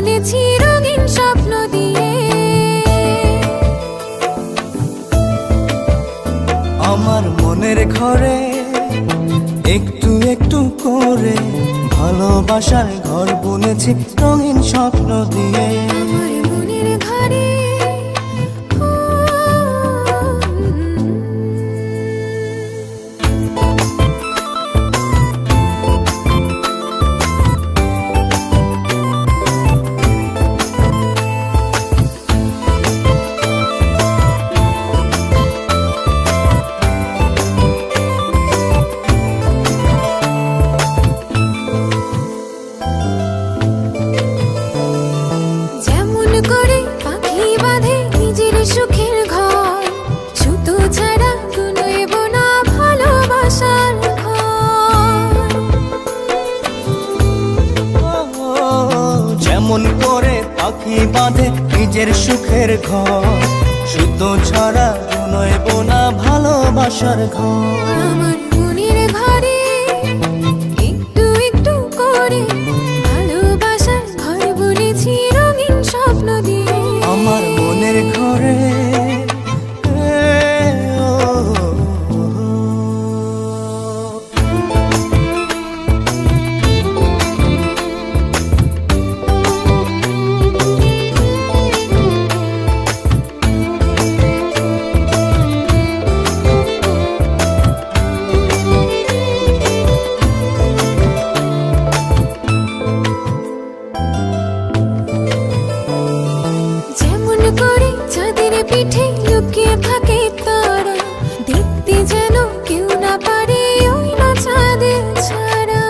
বুনেছি রঙিন স্বপ্ন দিয়ে। আমার মনের ঘরে একটু একটু করে ভালোবাসার ঘর বুনেছি রঙিন স্বপ্ন দিয়ে। আমার মনের ঘরে সুখের ঘর, সুতো ছাড়া বুনইব না ভালোবাসার ঘর। যেমন করে পাখি বাঁধে নিজের সুখের ঘর, সুতো ছাড়া বুনইব না ভালোবাসার ঘর। আমার মনের ঘরে একটু একটু করে ভালোবাসার ঘর বুনেছি রঙিন স্বপ্ন দিয়ে। আমার মনের ঘরে পিঠে লুকিয়ে থাকে তারা, দেখতে যেন কেউ না পারে ওই না চাঁদের ছাড়া।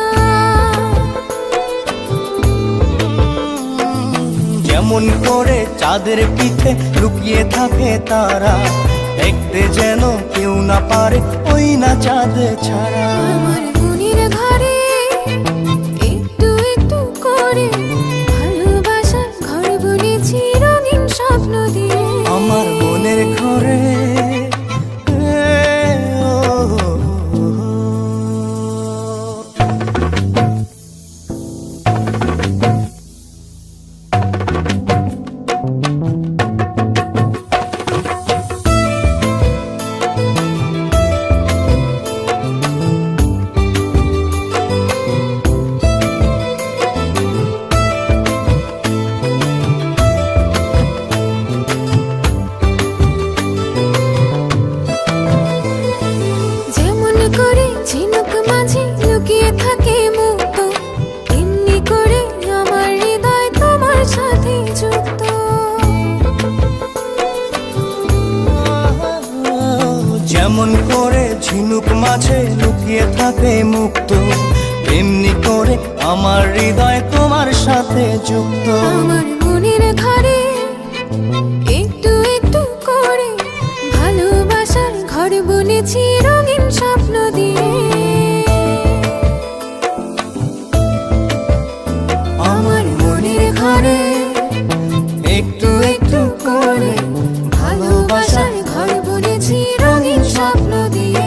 যেমন করে চাঁদের পিঠে লুকিয়ে থাকে তারা, দেখতে যেন কেউ না পারে ওই না চাঁদ ছাড়া। আমার মনের ঘরে একটু একটু করে ভালোবাসার ঘর বুনেছি রঙিন স্বপ্ন দিয়ে। আমার মনের ঘরে ঝিনুক মাঝে লুকিয়ে থাকে মুক্ত, এমনি করে আমার হৃদয় তোমার সাথে যুক্ত। যেমন করে ঝিনুক মাঝে লুকিয়ে থাকে মুক্ত, এমনি করে আমার হৃদয় তোমার সাথে যুক্ত। আমার মনের ঘরে একটু একটু করে ভালোবাসার ঘর বুনেছি রঙিন স্বপ্ন দিয়ে। আমার মনের ঘরে একটু একটু করে ভালোবাসার ঘর বুনেছি রঙিন স্বপ্ন দিয়ে।